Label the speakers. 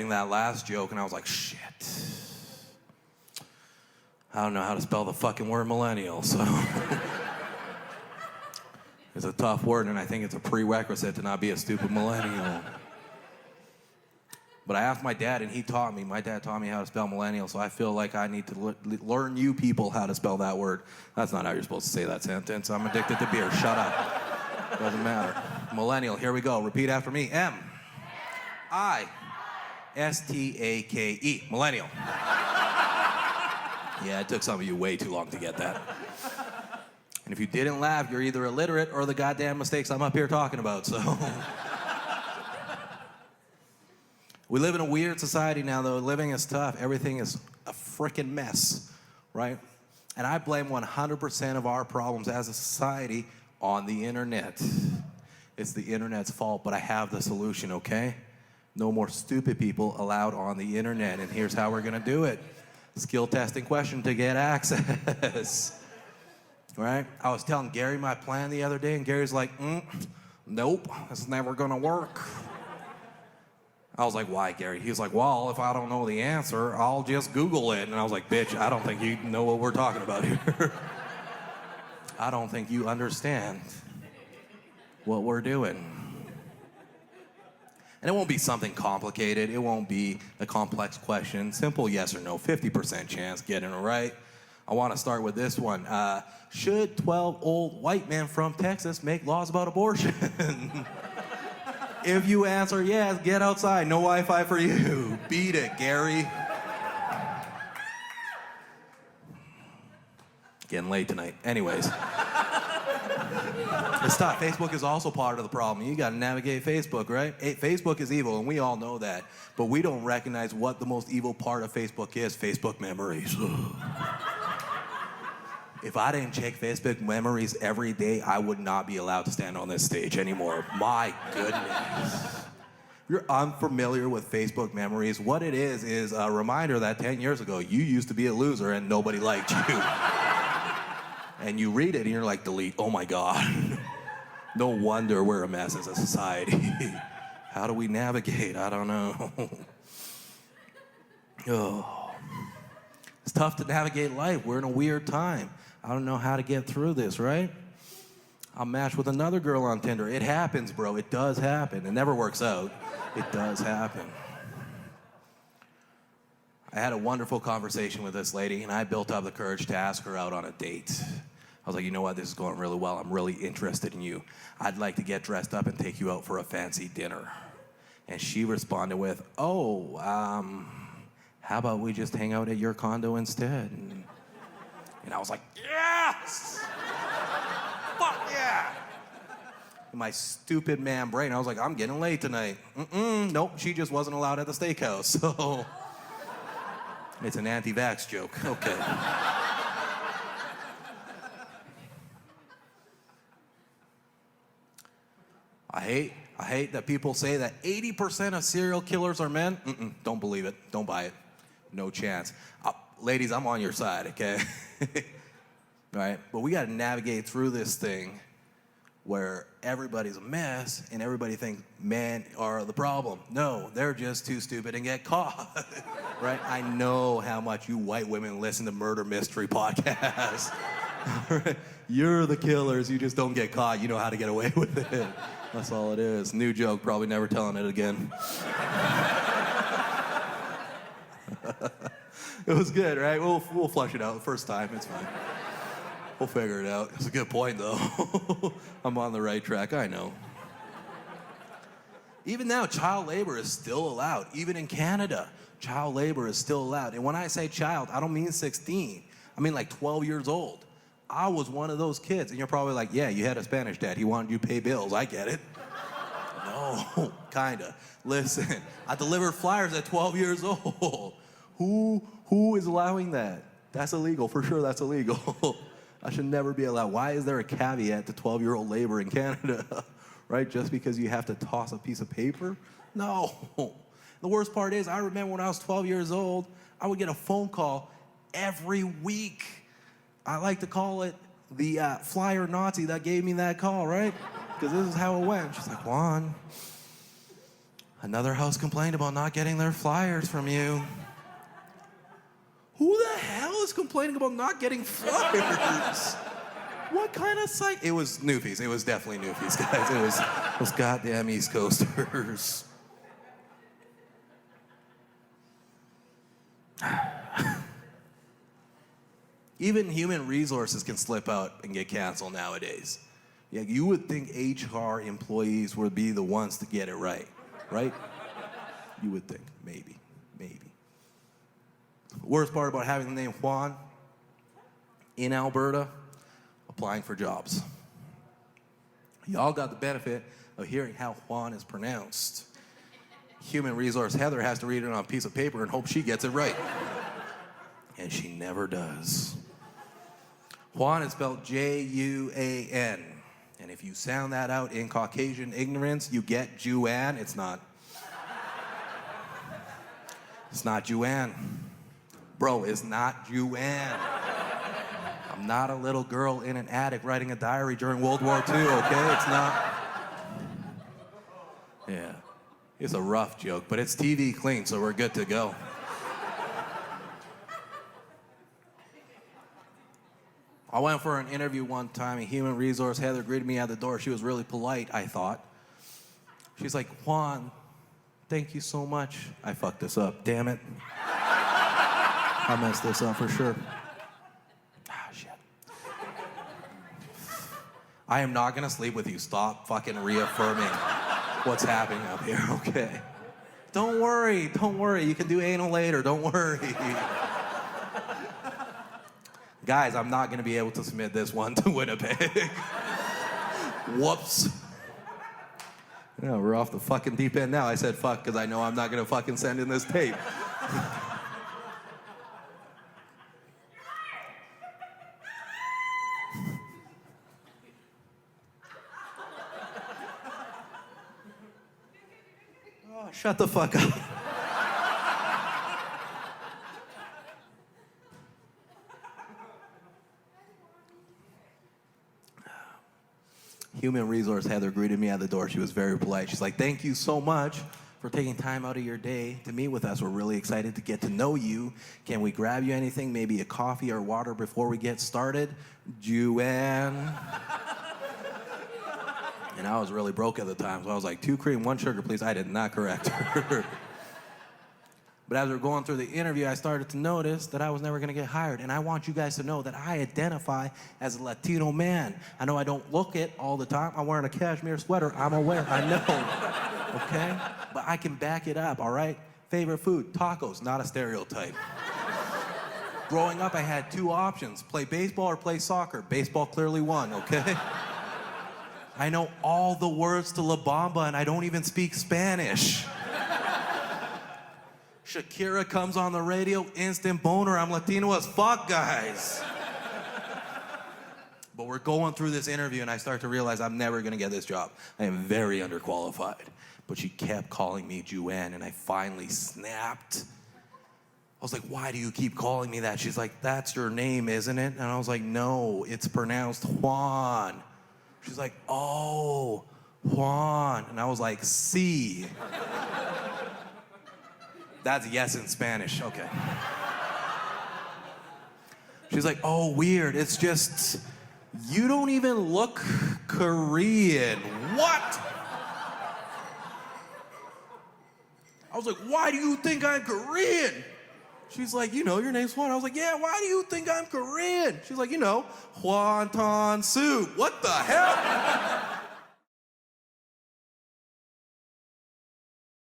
Speaker 1: that last joke, and I was like, shit. I don't know how to spell the fucking word millennial, so. It's a tough word, and I think it's a prerequisite to not be a stupid millennial. But I asked my dad, and he taught me. My dad taught me how to spell millennial, so I feel like I need to learn you people how to spell that word. That's not how you're supposed to say that sentence. I'm addicted to beer. Shut up. Doesn't matter. Millennial, here we go. Repeat after me. M-I-S-T-A-K-E. Millennial. Yeah, it took some of you way too long to get that. And if you didn't laugh, you're either illiterate or the goddamn mistakes I'm up here talking about, so. We live in a weird society now, though. Living is tough. Everything is a frickin' mess, right? And I blame 100% of our problems as a society on the internet. It's the internet's fault, but I have the solution, okay? No more stupid people allowed on the internet, and here's how we're gonna do it. Skill testing question to get access. Right? I was telling Gary my plan the other day, and Gary's like, nope, this is never gonna work. I was like, why, Gary? He was like, well, if I don't know the answer, I'll just Google it. And I was like, bitch, I don't think you know what we're talking about here. I don't think you understand what we're doing. And it won't be something complicated. It won't be a complex question. Simple yes or no, 50% chance getting it right. I want to start with this one. Should 12 old white men from Texas make laws about abortion? If you answer yes, get outside. No Wi-Fi for you. Beat it, Gary. Getting late tonight. Anyways. It's tough. Facebook is also part of the problem. You got to navigate Facebook, right? Facebook is evil, and we all know that. But we don't recognize what the most evil part of Facebook is. Facebook memories. If I didn't check Facebook memories every day, I would not be allowed to stand on this stage anymore. My goodness. If you're unfamiliar with Facebook memories, what it is a reminder that 10 years ago, you used to be a loser and nobody liked you. And you read it and you're like, delete, oh my God. No wonder we're a mess as a society. How do we navigate? I don't know. Oh. It's tough to navigate life. We're in a weird time. I don't know how to get through this, right? I'll match with another girl on Tinder. It happens, bro. It does happen. It never works out. It does happen. I had a wonderful conversation with this lady, and I built up the courage to ask her out on a date. I was like, you know what? This is going really well. I'm really interested in you. I'd like to get dressed up and take you out for a fancy dinner. And she responded with, how about we just hang out at your condo instead? And I was like, yes! Fuck yeah! In my stupid man brain, I was like, I'm getting late tonight. Nope, she just wasn't allowed at the steakhouse, so. It's an anti-vax joke, okay. I hate that people say that 80% of serial killers are men. Don't believe it, don't buy it, no chance. Ladies, I'm on your side, okay? Right? But we got to navigate through this thing where everybody's a mess and everybody thinks men are the problem. No, they're just too stupid and get caught. Right? I know how much you white women listen to murder mystery podcasts. You're the killers, you just don't get caught. You know how to get away with it. That's all it is. New joke, probably never telling it again. It was good, right? We'll flush it out the first time. It's fine. We'll figure it out. It's a good point, though. I'm on the right track. I know. Even now, child labor is still allowed. Even in Canada, child labor is still allowed. And when I say child, I don't mean 16. I mean like 12 years old. I was one of those kids. And you're probably like, yeah, you had a Spanish dad. He wanted you to pay bills. I get it. No, kinda. Listen, I delivered flyers at 12 years old. Who is allowing that? That's illegal, for sure that's illegal. I should never be allowed. Why is there a caveat to 12-year-old labor in Canada? Right, just because you have to toss a piece of paper? No. The worst part is, I remember when I was 12 years old, I would get a phone call every week. I like to call it the flyer Nazi that gave me that call, right? Because this is how it went. She's like, Juan, Another house complained about not getting their flyers from you. Who the hell is complaining about not getting flyers? What kind of site? It was Newfies. It was definitely Newfies, guys. It was those goddamn East Coasters. Even human resources can slip out and get canceled nowadays. Yeah, you would think HR employees would be the ones to get it right? You would think, maybe. Worst part about having the name Juan in Alberta, applying for jobs. Y'all got the benefit of hearing how Juan is pronounced. Human resource Heather has to read it on a piece of paper and hope she gets it right. And she never does. Juan is spelled J-U-A-N. And if you sound that out in Caucasian ignorance, you get Juan. It's not. It's not Juan. Bro, it's not Juan. I'm not a little girl in an attic writing a diary during World War II, okay? It's not. Yeah. It's a rough joke, but it's TV clean, so we're good to go. I went for an interview one time, and human resource Heather greeted me at the door. She was really polite, I thought. She's like, Juan, thank you so much. I fucked this up, damn it. I messed this up for sure. Shit. I am not gonna sleep with you. Stop fucking reaffirming what's happening up here, okay? Don't worry. You can do anal later, don't worry. Guys, I'm not gonna be able to submit this one to Winnipeg. Whoops. Yeah, we're off the fucking deep end now. I said fuck because I know I'm not gonna fucking send in this tape. Oh, shut the fuck up. Human resource Heather greeted me at the door. She was very polite. She's like, thank you so much for taking time out of your day to meet with us. We're really excited to get to know you. Can we grab you anything, maybe a coffee or water before we get started? Juan. And I was really broke at the time, so I was like, 2 cream, 1 sugar, please. I did not correct her. But as we were going through the interview, I started to notice that I was never gonna get hired. And I want you guys to know that I identify as a Latino man. I know I don't look it all the time. I'm wearing a cashmere sweater. I'm aware, I know, okay? But I can back it up, all right? Favorite food, tacos, not a stereotype. Growing up, I had 2 options, play baseball or play soccer. Baseball clearly won, okay? I know all the words to La Bamba and I don't even speak Spanish. Shakira comes on the radio, instant boner. I'm Latino as fuck, guys. But we're going through this interview and I start to realize I'm never gonna get this job. I am very underqualified. But she kept calling me Juan and I finally snapped. I was like, why do you keep calling me that? She's like, that's your name, isn't it? And I was like, no, it's pronounced Juan. She's like, oh, Juan. And I was like, sí. That's yes in Spanish, okay. She's like, oh, weird. It's just, you don't even look Korean. What? I was like, why do you think I'm Korean? She's like, you know, your name's Juan. I was like, yeah, why do you think I'm Korean? She's like, you know, Wonton soup. What the hell?